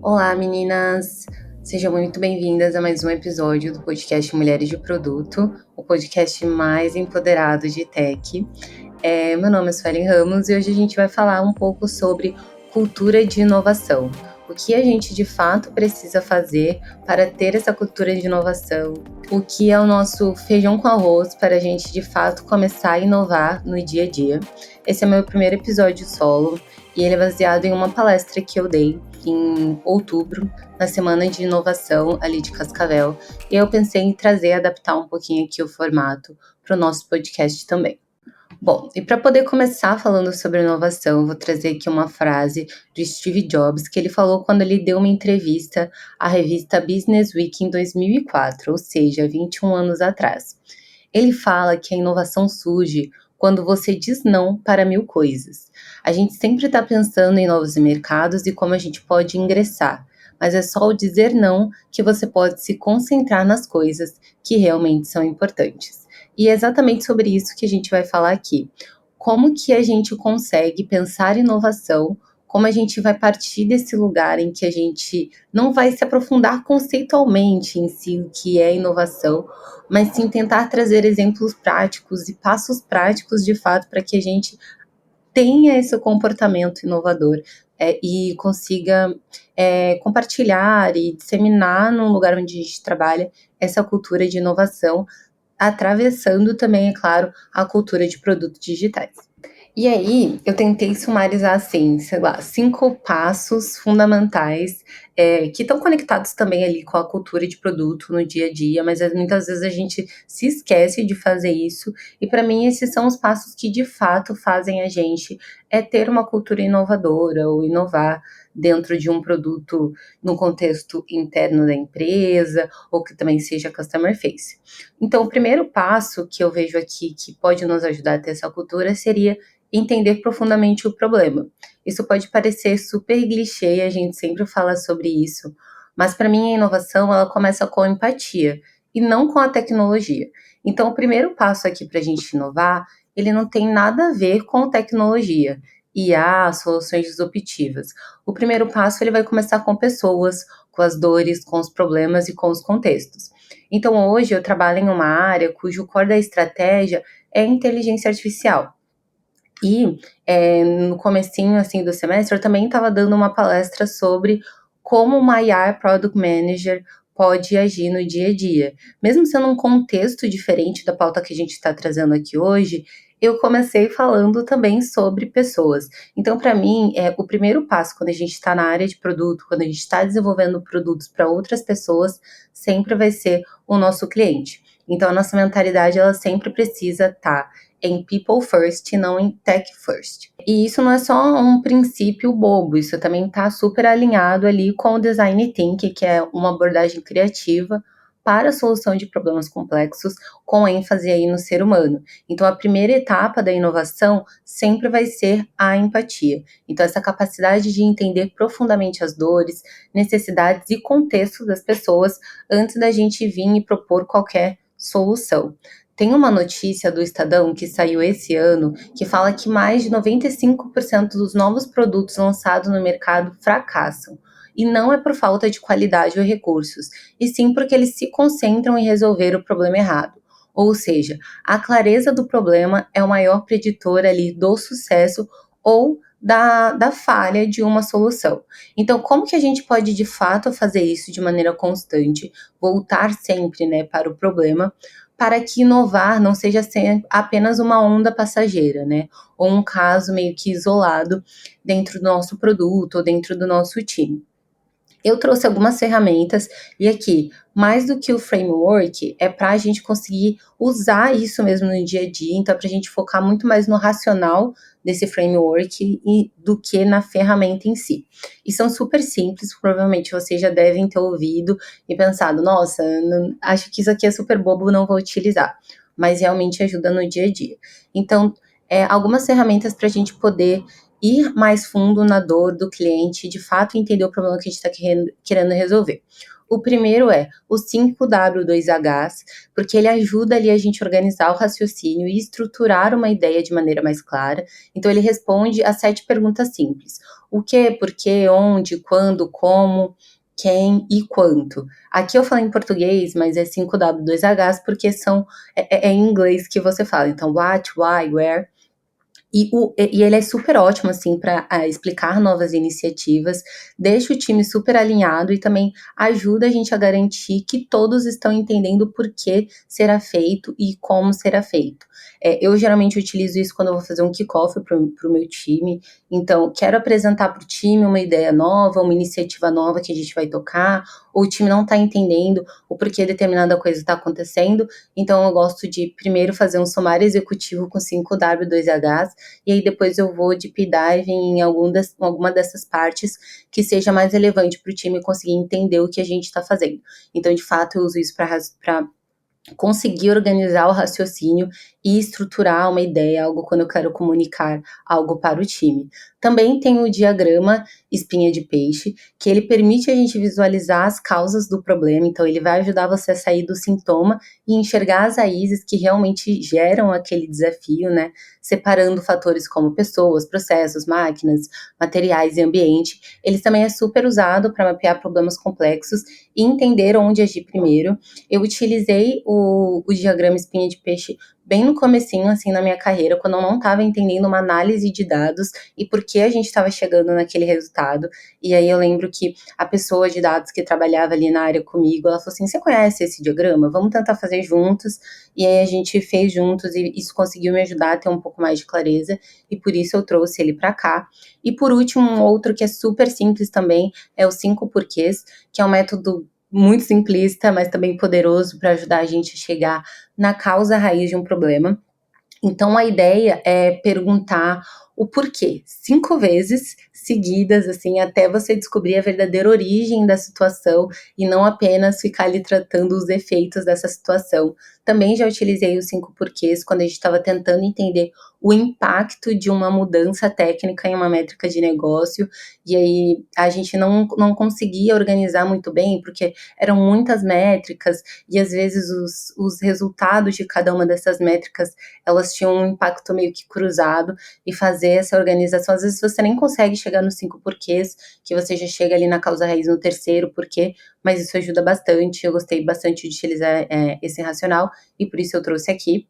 Olá, meninas! Sejam muito bem-vindas a mais um episódio do podcast Mulheres de Produto, o podcast mais empoderado de tech. Meu nome é Suelen Ramos e hoje a gente vai falar um pouco sobre cultura de inovação. O que a gente de fato precisa fazer para ter essa cultura de inovação? O que é o nosso feijão com arroz para a gente de fato começar a inovar no dia a dia? Esse é meu primeiro episódio solo e ele é baseado em uma palestra que eu dei em outubro, na Semana de Inovação ali de Cascavel, e eu pensei em adaptar um pouquinho aqui o formato para o nosso podcast também. Bom, e para poder começar falando sobre inovação, eu vou trazer aqui uma frase do Steve Jobs que ele falou quando ele deu uma entrevista à revista Business Week em 2004, ou seja, 21 anos atrás. Ele fala que a inovação surge quando você diz não para mil coisas. A gente sempre está pensando em novos mercados e como a gente pode ingressar, mas é só o dizer não que você pode se concentrar nas coisas que realmente são importantes. E é exatamente sobre isso que a gente vai falar aqui. Como que a gente consegue pensar inovação, como a gente vai partir desse lugar em que a gente não vai se aprofundar conceitualmente em si o que é inovação, mas sim tentar trazer exemplos práticos e passos práticos de fato para que a gente tenha esse comportamento inovador e consiga compartilhar e disseminar no lugar onde a gente trabalha essa cultura de inovação, atravessando também, é claro, a cultura de produtos digitais. E aí, eu tentei sumarizar, assim, sei lá, 5 passos fundamentais, que estão conectados também ali com a cultura de produto no dia a dia, mas muitas vezes a gente se esquece de fazer isso, e para mim esses são os passos que de fato fazem a gente ter uma cultura inovadora ou inovar dentro de um produto no contexto interno da empresa, ou que também seja customer face. Então, o primeiro passo que eu vejo aqui que pode nos ajudar a ter essa cultura seria entender profundamente o problema. Isso pode parecer super clichê, a gente sempre fala sobre isso, mas para mim a inovação ela começa com a empatia e não com a tecnologia. Então, o primeiro passo aqui para a gente inovar, ele não tem nada a ver com tecnologia, IA, soluções disruptivas. O primeiro passo ele vai começar com pessoas, com as dores, com os problemas e com os contextos. Então, hoje eu trabalho em uma área cujo core da estratégia é inteligência artificial. E no comecinho assim do semestre eu também estava dando uma palestra sobre como uma IA Product Manager pode agir no dia a dia. Mesmo sendo um contexto diferente da pauta que a gente está trazendo aqui hoje, eu comecei falando também sobre pessoas. Então, para mim, o primeiro passo quando a gente está na área de produto, quando a gente está desenvolvendo produtos para outras pessoas, sempre vai ser o nosso cliente. Então, a nossa mentalidade, ela sempre precisa estar em people first e não em tech first. E isso não é só um princípio bobo, isso também está super alinhado ali com o design thinking, que é uma abordagem criativa para a solução de problemas complexos, com ênfase aí no ser humano. Então, a primeira etapa da inovação sempre vai ser a empatia. Então, essa capacidade de entender profundamente as dores, necessidades e contextos das pessoas antes da gente vir e propor qualquer solução. Tem uma notícia do Estadão que saiu esse ano que fala que mais de 95% dos novos produtos lançados no mercado fracassam. E não é por falta de qualidade ou recursos, e sim porque eles se concentram em resolver o problema errado. Ou seja, a clareza do problema é o maior preditor ali do sucesso ou da falha de uma solução. Então, como que a gente pode de fato fazer isso de maneira constante, voltar sempre, né, para o problema, para que inovar não seja apenas uma onda passageira, né? Ou um caso meio que isolado dentro do nosso produto ou dentro do nosso time. Eu trouxe algumas ferramentas e aqui, mais do que o framework, é para a gente conseguir usar isso mesmo no dia a dia, então é para a gente focar muito mais no racional desse framework do que na ferramenta em si. E são super simples, provavelmente vocês já devem ter ouvido e pensado, nossa, acho que isso aqui é super bobo, não vou utilizar, mas realmente ajuda no dia a dia. Então, algumas ferramentas para a gente poder ir mais fundo na dor do cliente, de fato entender o problema que a gente está querendo resolver. O primeiro é o 5W2Hs, porque ele ajuda ali a gente a organizar o raciocínio e estruturar uma ideia de maneira mais clara. Então, ele responde a 7 perguntas simples. O que, por quê, onde, quando, como, quem e quanto. Aqui eu falo em português, mas é 5W2Hs porque é em inglês que você fala. Então, what, why, where. E ele é super ótimo, assim, para explicar novas iniciativas, deixa o time super alinhado e também ajuda a gente a garantir que todos estão entendendo o porquê será feito e como será feito. Eu geralmente utilizo isso quando eu vou fazer um kickoff para o meu time. Então, quero apresentar para o time uma ideia nova, uma iniciativa nova que a gente vai tocar, ou o time não está entendendo o porquê determinada coisa está acontecendo. Então, eu gosto de primeiro fazer um sumário executivo com 5W2Hs, e aí depois eu vou deep dive em alguma dessas partes que seja mais relevante para o time conseguir entender o que a gente está fazendo. Então, de fato, eu uso isso para conseguir organizar o raciocínio e estruturar uma ideia, algo quando eu quero comunicar algo para o time. Também tem o diagrama espinha de peixe, que ele permite a gente visualizar as causas do problema, então ele vai ajudar você a sair do sintoma e enxergar as raízes que realmente geram aquele desafio, né? Separando fatores como pessoas, processos, máquinas, materiais e ambiente. Ele também é super usado para mapear problemas complexos e entender onde agir primeiro. Eu utilizei o diagrama espinha de peixe bem no comecinho, assim, na minha carreira, quando eu não estava entendendo uma análise de dados e por que a gente estava chegando naquele resultado. E aí eu lembro que a pessoa de dados que trabalhava ali na área comigo, ela falou assim, você conhece esse diagrama? Vamos tentar fazer juntos. E aí a gente fez juntos e isso conseguiu me ajudar a ter um pouco mais de clareza e por isso eu trouxe ele para cá. E por último, um outro que é super simples também, é o 5 porquês, que é um método muito simplista, mas também poderoso para ajudar a gente a chegar na causa raiz de um problema. Então, a ideia é perguntar o porquê 5 vezes seguidas, assim, até você descobrir a verdadeira origem da situação e não apenas ficar ali tratando os efeitos dessa situação. Também já utilizei os 5 porquês quando a gente estava tentando entender o impacto de uma mudança técnica em uma métrica de negócio, e aí a gente não conseguia organizar muito bem, porque eram muitas métricas, e às vezes os resultados de cada uma dessas métricas elas tinham um impacto meio que cruzado, e fazer essa organização, às vezes você nem consegue chegar nos 5 porquês, que você já chega ali na causa raiz no terceiro porquê, mas isso ajuda bastante, eu gostei bastante de utilizar esse racional, e por isso eu trouxe aqui.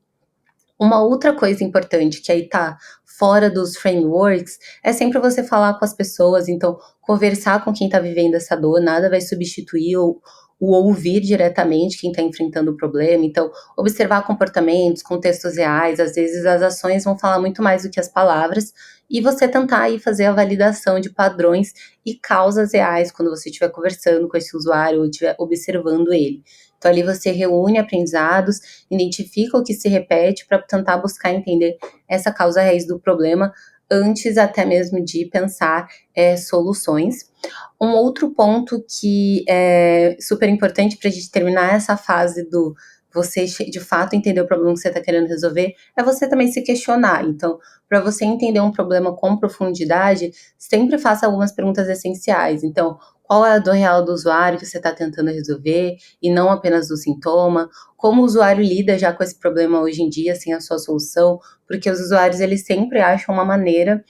Uma outra coisa importante que aí tá fora dos frameworks é sempre você falar com as pessoas, então conversar com quem tá vivendo essa dor, nada vai substituir o ouvir diretamente quem está enfrentando o problema, então observar comportamentos, contextos reais, às vezes as ações vão falar muito mais do que as palavras, e você tentar aí fazer a validação de padrões e causas reais quando você estiver conversando com esse usuário ou estiver observando ele. Então ali você reúne aprendizados, identifica o que se repete para tentar buscar entender essa causa raiz do problema antes até mesmo de pensar soluções. Um outro ponto que é super importante para a gente terminar essa fase do você de fato entender o problema que você está querendo resolver, é você também se questionar. Então, para você entender um problema com profundidade, sempre faça algumas perguntas essenciais. Então, qual é a dor real do usuário que você está tentando resolver e não apenas do sintoma? Como o usuário lida já com esse problema hoje em dia sem a sua solução? Porque os usuários, eles sempre acham uma maneira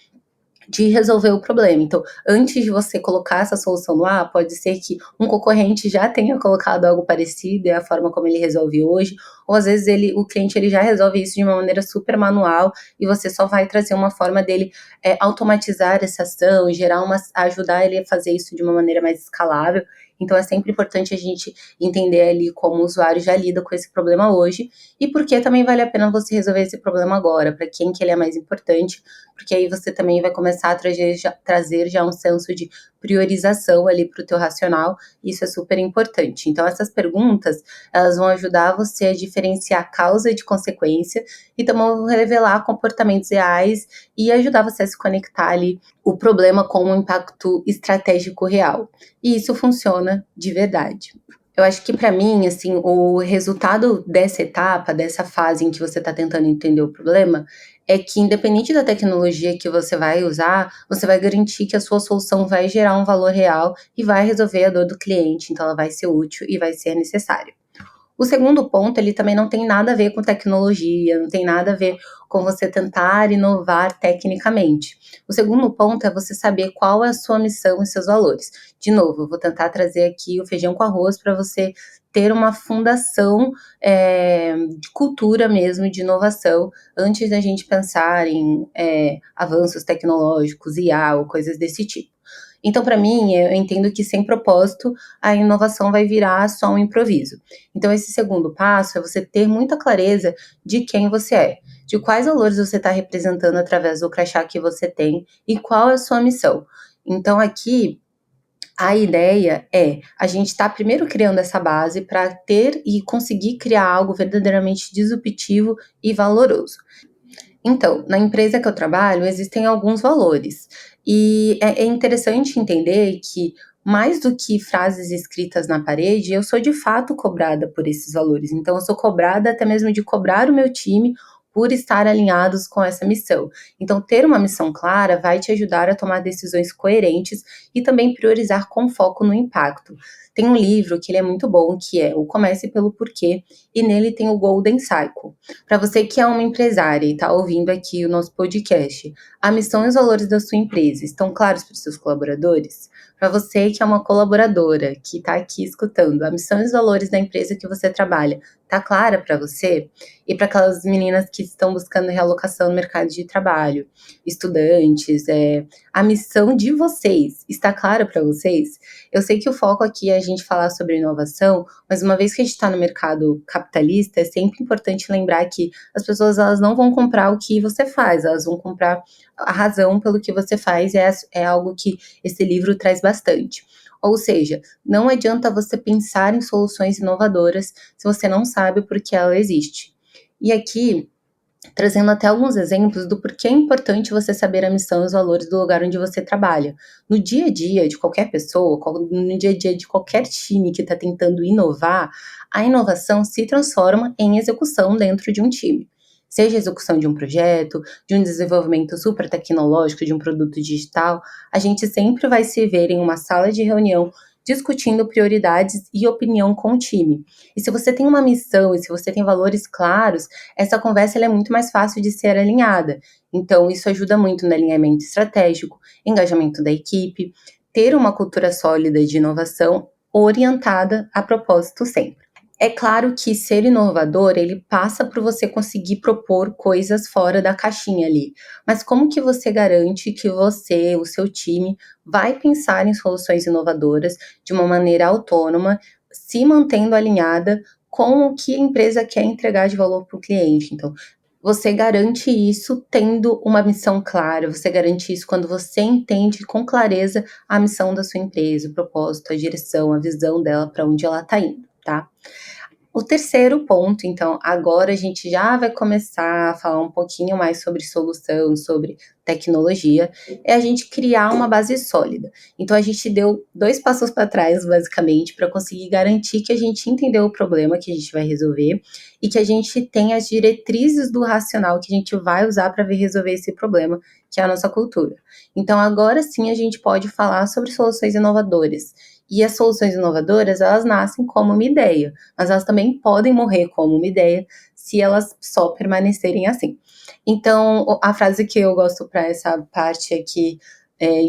de resolver o problema. Então, antes de você colocar essa solução no ar, pode ser que um concorrente já tenha colocado algo parecido, é a forma como ele resolve hoje, ou às vezes o cliente ele já resolve isso de uma maneira super manual e você só vai trazer uma forma dele automatizar essa ação e ajudar ele a fazer isso de uma maneira mais escalável. Então, é sempre importante a gente entender ali como o usuário já lida com esse problema hoje e por que também vale a pena você resolver esse problema agora, para quem que ele é mais importante, porque aí você também vai começar a trazer já um senso de priorização ali para o teu racional, e isso é super importante. Então, essas perguntas, elas vão ajudar você a diferenciar causa de consequência e também vão revelar comportamentos reais e ajudar você a se conectar ali o problema com um impacto estratégico real. E isso funciona de verdade. Eu acho que para mim, assim, o resultado dessa etapa, dessa fase em que você está tentando entender o problema, é que independente da tecnologia que você vai usar, você vai garantir que a sua solução vai gerar um valor real e vai resolver a dor do cliente, então ela vai ser útil e vai ser necessária. O segundo ponto, ele também não tem nada a ver com tecnologia, não tem nada a ver com você tentar inovar tecnicamente. O segundo ponto é você saber qual é a sua missão e seus valores. De novo, eu vou tentar trazer aqui o feijão com arroz para você ter uma fundação de cultura mesmo, de inovação, antes da gente pensar em avanços tecnológicos, IA ou coisas desse tipo. Então, para mim, eu entendo que sem propósito, a inovação vai virar só um improviso. Então, esse segundo passo é você ter muita clareza de quem você é, de quais valores você está representando através do crachá que você tem e qual é a sua missão. Então, aqui, a ideia é a gente estar primeiro criando essa base para ter e conseguir criar algo verdadeiramente disruptivo e valoroso. Então, na empresa que eu trabalho, existem alguns valores. E é interessante entender que, mais do que frases escritas na parede, eu sou de fato cobrada por esses valores. Então, eu sou cobrada até mesmo de cobrar o meu time por estar alinhados com essa missão. Então, ter uma missão clara vai te ajudar a tomar decisões coerentes e também priorizar com foco no impacto. Tem um livro que ele é muito bom, que é o Comece pelo Porquê, e nele tem o Golden Cycle. Para você que é uma empresária e está ouvindo aqui o nosso podcast, a missão e os valores da sua empresa estão claros para os seus colaboradores? Para você que é uma colaboradora que está aqui escutando, a missão e os valores da empresa que você trabalha está clara para você? E para aquelas meninas que estão buscando realocação no mercado de trabalho, estudantes, a missão de vocês está clara para vocês? Eu sei que o foco aqui é a gente falar sobre inovação, mas uma vez que a gente está no mercado capitalista, é sempre importante lembrar que as pessoas elas não vão comprar o que você faz, elas vão comprar a razão pelo que você faz, é algo que esse livro traz bastante. Ou seja, não adianta você pensar em soluções inovadoras se você não sabe por que ela existe. E aqui, trazendo até alguns exemplos do porquê é importante você saber a missão e os valores do lugar onde você trabalha. No dia a dia de qualquer pessoa, no dia a dia de qualquer time que está tentando inovar, a inovação se transforma em execução dentro de um time. Seja a execução de um projeto, de um desenvolvimento super tecnológico, de um produto digital, a gente sempre vai se ver em uma sala de reunião discutindo prioridades e opinião com o time. E se você tem uma missão e se você tem valores claros, essa conversa ela é muito mais fácil de ser alinhada. Então, isso ajuda muito no alinhamento estratégico, engajamento da equipe, ter uma cultura sólida de inovação orientada a propósito sempre. É claro que ser inovador, ele passa por você conseguir propor coisas fora da caixinha ali. Mas como que você garante que você, o seu time, vai pensar em soluções inovadoras de uma maneira autônoma, se mantendo alinhada com o que a empresa quer entregar de valor para o cliente? Então, você garante isso tendo uma missão clara, você garante isso quando você entende com clareza a missão da sua empresa, o propósito, a direção, a visão dela, para onde ela está indo, tá? O terceiro ponto, então, agora a gente já vai começar a falar um pouquinho mais sobre solução, sobre tecnologia, é a gente criar uma base sólida. Então, a gente deu 2 passos para trás, basicamente, para conseguir garantir que a gente entendeu o problema que a gente vai resolver e que a gente tem as diretrizes do racional que a gente vai usar para resolver esse problema, que é a nossa cultura. Então, agora sim a gente pode falar sobre soluções inovadoras. E as soluções inovadoras, elas nascem como uma ideia, mas elas também podem morrer como uma ideia se elas só permanecerem assim. Então, a frase que eu gosto para essa parte aqui,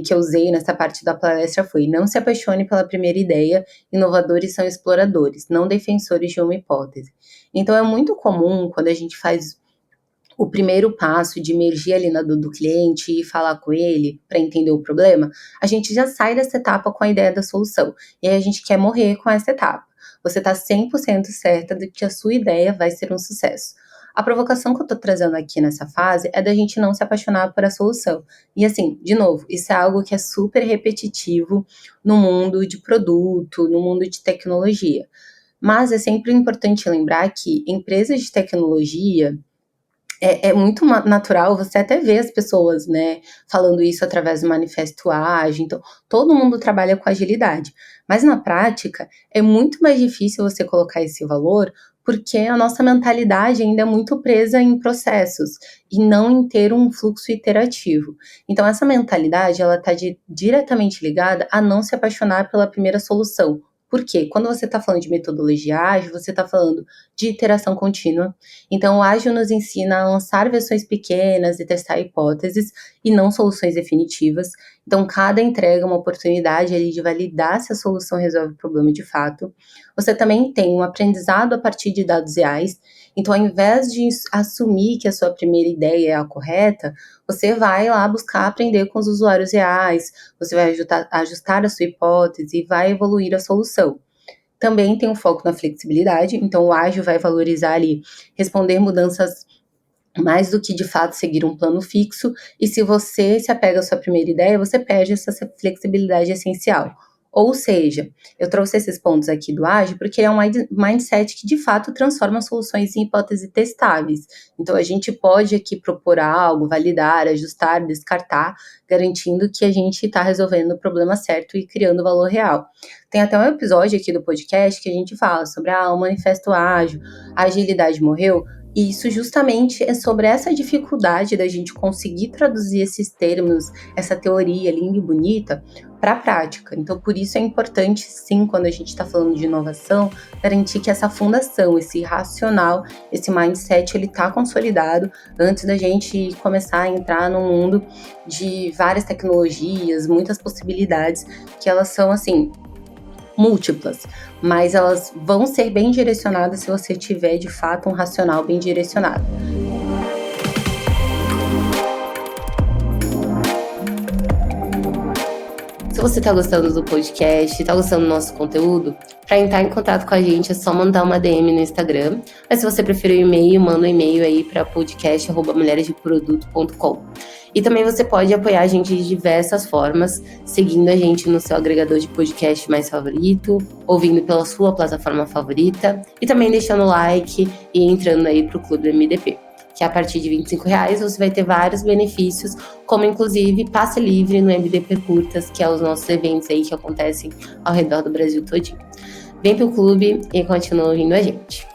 que eu usei nessa parte da palestra foi: não se apaixone pela primeira ideia, inovadores são exploradores, não defensores de uma hipótese. Então, é muito comum quando a gente faz o primeiro passo de emergir ali na dor do cliente e falar com ele para entender o problema, a gente já sai dessa etapa com a ideia da solução. E aí a gente quer morrer com essa etapa. Você está 100% certa de que a sua ideia vai ser um sucesso. A provocação que eu estou trazendo aqui nessa fase é da gente não se apaixonar por a solução. E assim, de novo, isso é algo que é super repetitivo no mundo de produto, no mundo de tecnologia. Mas é sempre importante lembrar que empresas de tecnologia é muito natural você até ver as pessoas, né, falando isso através do manifesto ágil, então todo mundo trabalha com agilidade, mas na prática é muito mais difícil você colocar esse valor porque a nossa mentalidade ainda é muito presa em processos e não em ter um fluxo iterativo. Então, essa mentalidade, ela está diretamente ligada a não se apaixonar pela primeira solução. Por quê? Quando você está falando de metodologia ágil, você está falando de iteração contínua. Então, o ágil nos ensina a lançar versões pequenas e testar hipóteses e não soluções definitivas. Então, cada entrega é uma oportunidade ali de validar se a solução resolve o problema de fato. Você também tem um aprendizado a partir de dados reais. Então, ao invés de assumir que a sua primeira ideia é a correta, você vai lá buscar aprender com os usuários reais, você vai ajustar a sua hipótese e vai evoluir a solução. Também tem um foco na flexibilidade, então o ágil vai valorizar ali responder mudanças mais do que de fato seguir um plano fixo, e se você se apega à sua primeira ideia, você perde essa flexibilidade essencial. Ou seja, eu trouxe esses pontos aqui do ágil porque é um mindset que de fato transforma soluções em hipóteses testáveis. Então a gente pode aqui propor algo, validar, ajustar, descartar, garantindo que a gente está resolvendo o problema certo e criando valor real. Tem até um episódio aqui do podcast que a gente fala sobre o manifesto ágil, a agilidade morreu. E isso justamente é sobre essa dificuldade da gente conseguir traduzir esses termos, essa teoria linda e bonita, para a prática. Então, por isso é importante, sim, quando a gente está falando de inovação, garantir que essa fundação, esse racional, esse mindset, ele está consolidado antes da gente começar a entrar num mundo de várias tecnologias, muitas possibilidades, que elas são, assim, múltiplas, mas elas vão ser bem direcionadas se você tiver, de fato, um racional bem direcionado. Se você está gostando do podcast, está gostando do nosso conteúdo, para entrar em contato com a gente é só mandar uma DM no Instagram, mas se você preferir o e-mail, manda um e-mail aí para podcast@mulheresdeproduto.com. E também você pode apoiar a gente de diversas formas, seguindo a gente no seu agregador de podcast mais favorito, ouvindo pela sua plataforma favorita e também deixando like e entrando aí pro Clube MDP, que a partir de R$25 você vai ter vários benefícios, como inclusive passe livre no MDP Curtas, que é os nossos eventos aí que acontecem ao redor do Brasil todinho. Vem pro clube e continua ouvindo a gente.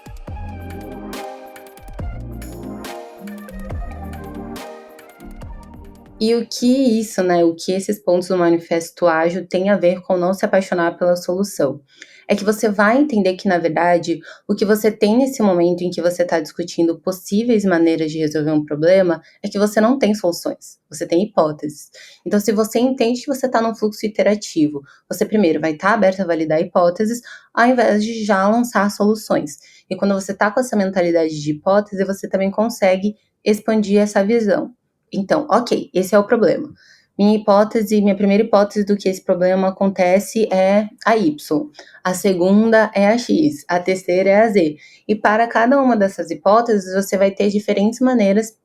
E o que isso, né, o que esses pontos do manifesto ágil têm a ver com não se apaixonar pela solução? É que você vai entender que, na verdade, o que você tem nesse momento em que você está discutindo possíveis maneiras de resolver um problema é que você não tem soluções, você tem hipóteses. Então, se você entende que você está num fluxo iterativo, você primeiro vai estar aberto a validar hipóteses, ao invés de já lançar soluções. E quando você está com essa mentalidade de hipótese, você também consegue expandir essa visão. Então, ok, esse é o problema. Minha primeira hipótese do que esse problema acontece é a Y. A segunda é a X. A terceira é a Z. E para cada uma dessas hipóteses, você vai ter diferentes maneiras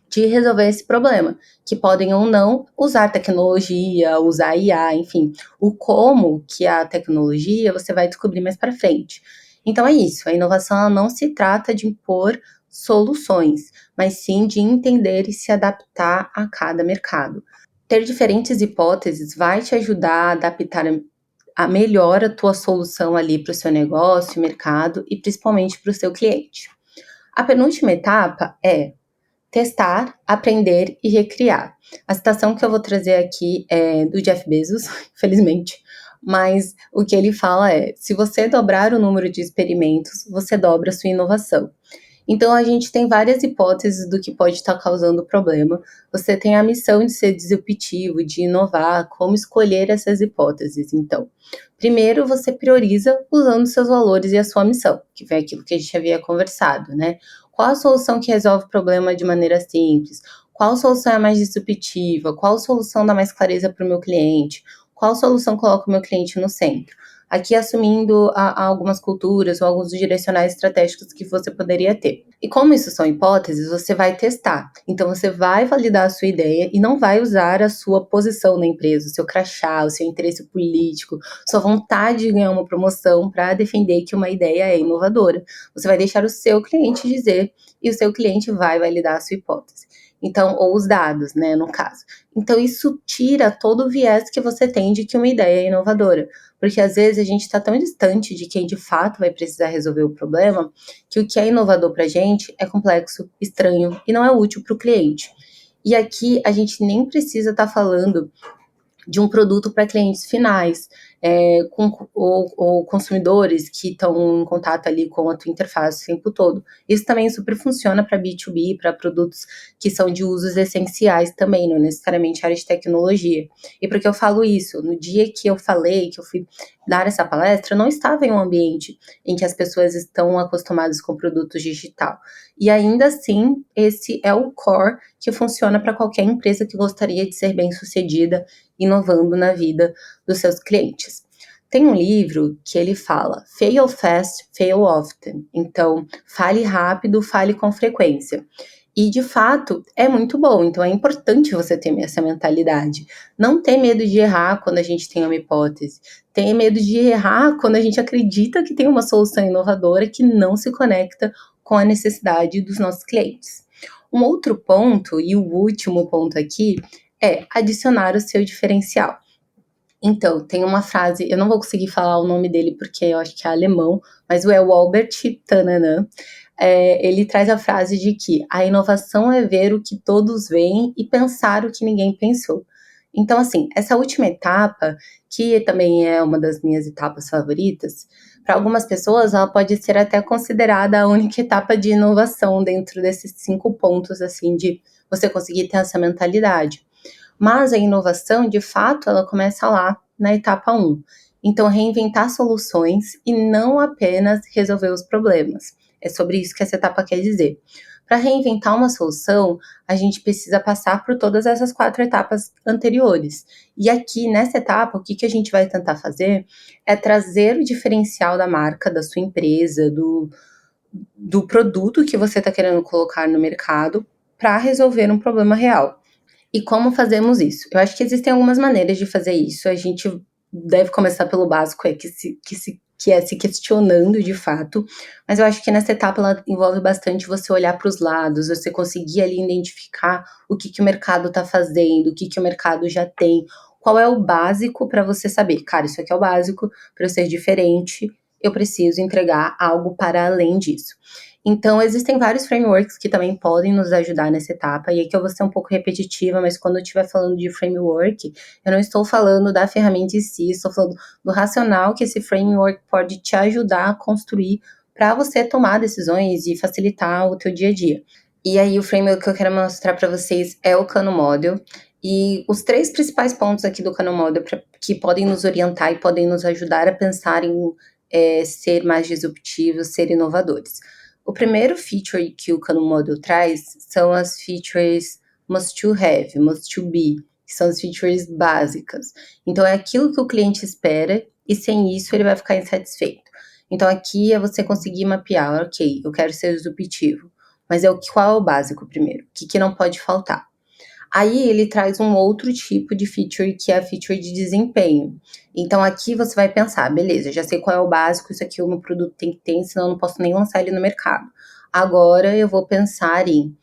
de resolver esse problema, que podem ou não usar tecnologia, usar IA, enfim. O como que a tecnologia você vai descobrir mais para frente. Então é isso, a inovação ela não se trata de impor soluções, mas sim de entender e se adaptar a cada mercado. Ter diferentes hipóteses vai te ajudar a adaptar a melhor a tua solução ali para o seu negócio, mercado e principalmente para o seu cliente. A penúltima etapa é testar, aprender e recriar. A citação que eu vou trazer aqui é do Jeff Bezos, infelizmente, mas o que ele fala é: se você dobrar o número de experimentos, você dobra a sua inovação. Então, a gente tem várias hipóteses do que pode estar causando problema. Você tem a missão de ser disruptivo, de inovar, como escolher essas hipóteses. Então, primeiro você prioriza usando seus valores e a sua missão, que foi aquilo que a gente havia conversado, né? Qual a solução que resolve o problema de maneira simples? Qual solução é mais disruptiva? Qual solução dá mais clareza para o meu cliente? Qual solução coloca o meu cliente no centro? Aqui assumindo algumas culturas ou alguns direcionais estratégicos que você poderia ter. E como isso são hipóteses, você vai testar. Então você vai validar a sua ideia e não vai usar a sua posição na empresa, o seu crachá, o seu interesse político, sua vontade de ganhar uma promoção para defender que uma ideia é inovadora. Você vai deixar o seu cliente dizer e o seu cliente vai validar a sua hipótese. Então, ou os dados, né, no caso. Então, isso tira todo o viés que você tem de que uma ideia é inovadora. Porque às vezes a gente está tão distante de quem de fato vai precisar resolver o problema, que o que é inovador para a gente é complexo, estranho e não é útil para o cliente. E aqui a gente nem precisa estar falando de um produto para clientes finais, ou consumidores que estão em contato ali com a tua interface o tempo todo. Isso também super funciona para B2B, para produtos que são de usos essenciais também, não necessariamente área de tecnologia. E por que eu falo isso? No dia que eu falei, que eu fui dar essa palestra, eu não estava em um ambiente em que as pessoas estão acostumadas com produtos digital. E ainda assim, esse é o core que funciona para qualquer empresa que gostaria de ser bem sucedida inovando na vida dos seus clientes. Tem um livro que ele fala fail fast, fail often. Então, fale rápido, fale com frequência. E, de fato, é muito bom. Então, é importante você ter essa mentalidade. Não ter medo de errar quando a gente tem uma hipótese. Ter medo de errar quando a gente acredita que tem uma solução inovadora que não se conecta com a necessidade dos nossos clientes. Um outro ponto, e o último ponto aqui, é adicionar o seu diferencial. Então, tem uma frase, eu não vou conseguir falar o nome dele porque eu acho que é alemão, mas o Albert Tananan, ele traz a frase de que a inovação é ver o que todos veem e pensar o que ninguém pensou. Então, assim, essa última etapa, que também é uma das minhas etapas favoritas, para algumas pessoas ela pode ser até considerada a única etapa de inovação dentro desses 5 pontos, assim, de você conseguir ter essa mentalidade. Mas a inovação, de fato, ela começa lá na etapa 1. Então, reinventar soluções e não apenas resolver os problemas. É sobre isso que essa etapa quer dizer. Para reinventar uma solução, a gente precisa passar por todas essas 4 etapas anteriores. E aqui, nessa etapa, o que a gente vai tentar fazer é trazer o diferencial da marca, da sua empresa, do produto que você está querendo colocar no mercado para resolver um problema real. E como fazemos isso? Eu acho que existem algumas maneiras de fazer isso. A gente deve começar pelo básico, que é se questionando de fato. Mas eu acho que nessa etapa ela envolve bastante você olhar para os lados, você conseguir ali identificar o que o mercado está fazendo, o que o mercado já tem, qual é o básico para você saber. Cara, isso aqui é o básico, para eu ser diferente, eu preciso entregar algo para além disso. Então, existem vários frameworks que também podem nos ajudar nessa etapa, e aqui eu vou ser um pouco repetitiva, mas quando eu estiver falando de framework, eu não estou falando da ferramenta em si, estou falando do racional que esse framework pode te ajudar a construir para você tomar decisões e facilitar o teu dia a dia. E aí, o framework que eu quero mostrar para vocês é o Kano Model, e os 3 principais pontos aqui do Kano Model que podem nos orientar e podem nos ajudar a pensar em ser mais disruptivos, ser inovadores. O primeiro feature que o Kano Model traz são as features must to have, must to be, que são as features básicas. Então, é aquilo que o cliente espera e sem isso ele vai ficar insatisfeito. Então, aqui é você conseguir mapear, ok, eu quero ser disruptivo, mas qual é o básico primeiro? O que não pode faltar? Aí ele traz um outro tipo de feature, que é a feature de desempenho. Então aqui você vai pensar, beleza, já sei qual é o básico, isso aqui o meu produto tem que ter, senão eu não posso nem lançar ele no mercado. Agora eu vou pensar em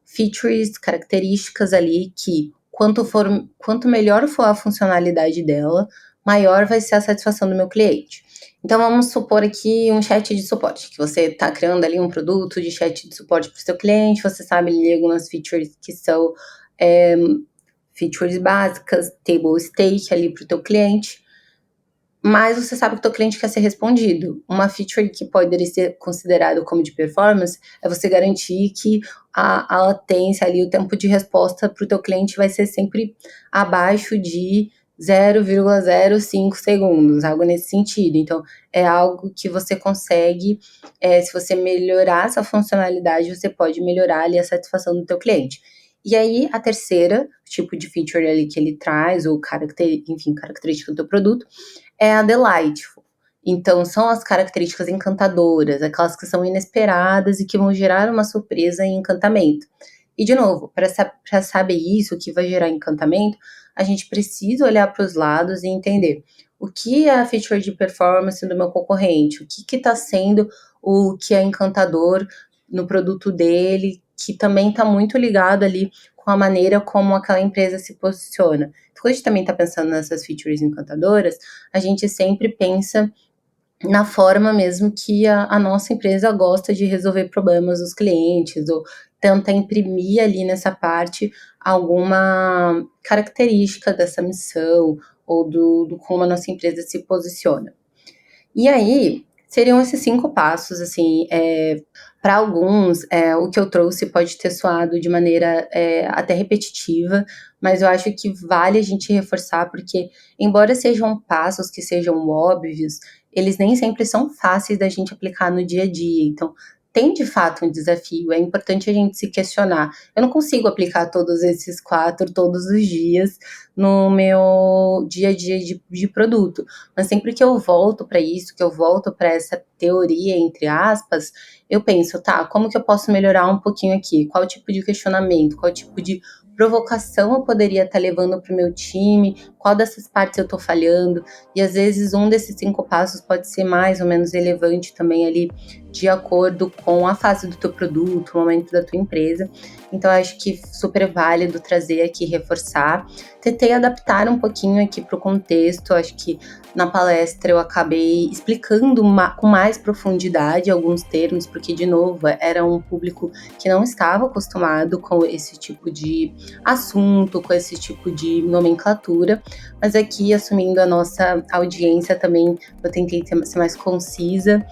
features, características ali que quanto melhor for a funcionalidade dela, maior vai ser a satisfação do meu cliente. Então vamos supor aqui um chat de suporte, que você está criando ali um produto de chat de suporte para o seu cliente, você sabe ali algumas features que são features básicas, table stake ali para o teu cliente, mas você sabe que o teu cliente quer ser respondido. Uma feature que poderia ser considerado como de performance é você garantir que a latência ali, o tempo de resposta para o teu cliente vai ser sempre abaixo de 0,05 segundos, algo nesse sentido. Então, é algo que você consegue, se você melhorar essa funcionalidade, você pode melhorar ali a satisfação do teu cliente. E aí, a terceira tipo de feature ali que ele traz, ou característica do teu produto, é a delightful. Então, são as características encantadoras, aquelas que são inesperadas e que vão gerar uma surpresa e encantamento. E, de novo, para saber isso, o que vai gerar encantamento, a gente precisa olhar para os lados e entender o que é a feature de performance do meu concorrente, o que está sendo o que é encantador no produto dele, que também está muito ligado ali com a maneira como aquela empresa se posiciona. Então, quando a gente também está pensando nessas features encantadoras, a gente sempre pensa na forma mesmo que a nossa empresa gosta de resolver problemas dos clientes, ou tenta imprimir ali nessa parte alguma característica dessa missão, ou do como a nossa empresa se posiciona. E aí, seriam esses 5 passos, assim, para alguns, o que eu trouxe pode ter soado de maneira até repetitiva, mas eu acho que vale a gente reforçar, porque, embora sejam passos que sejam óbvios, eles nem sempre são fáceis da gente aplicar no dia a dia. Então, tem de fato um desafio, é importante a gente se questionar. Eu não consigo aplicar todos esses 4 todos os dias no meu dia a dia de produto, mas sempre que eu volto para isso, que eu volto para essa teoria, entre aspas, eu penso, tá, como que eu posso melhorar um pouquinho aqui? Qual tipo de questionamento, qual tipo de provocação eu poderia estar levando para o meu time? Qual dessas partes eu estou falhando? E às vezes um desses 5 passos pode ser mais ou menos relevante também ali, de acordo com a fase do teu produto, o momento da tua empresa. Então, eu acho que super válido trazer aqui, reforçar. Tentei adaptar um pouquinho aqui para o contexto, acho que na palestra eu acabei explicando com mais profundidade alguns termos, porque, de novo, era um público que não estava acostumado com esse tipo de assunto, com esse tipo de nomenclatura, mas aqui, assumindo a nossa audiência também, eu tentei ser mais concisa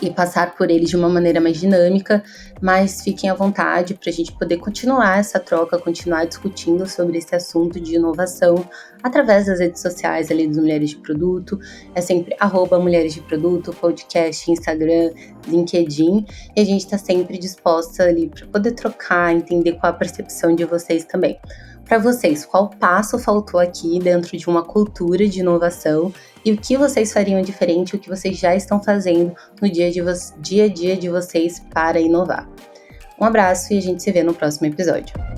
e passar por eles de uma maneira mais dinâmica, mas fiquem à vontade para a gente poder continuar essa troca, continuar discutindo sobre esse assunto de inovação através das redes sociais ali dos Mulheres de Produto. É sempre @Mulheres de Produto, podcast, Instagram, LinkedIn, e a gente está sempre disposta ali para poder trocar, entender qual a percepção de vocês também. Para vocês, qual passo faltou aqui dentro de uma cultura de inovação e o que vocês fariam diferente, o que vocês já estão fazendo no dia a dia de vocês para inovar? Um abraço e a gente se vê no próximo episódio.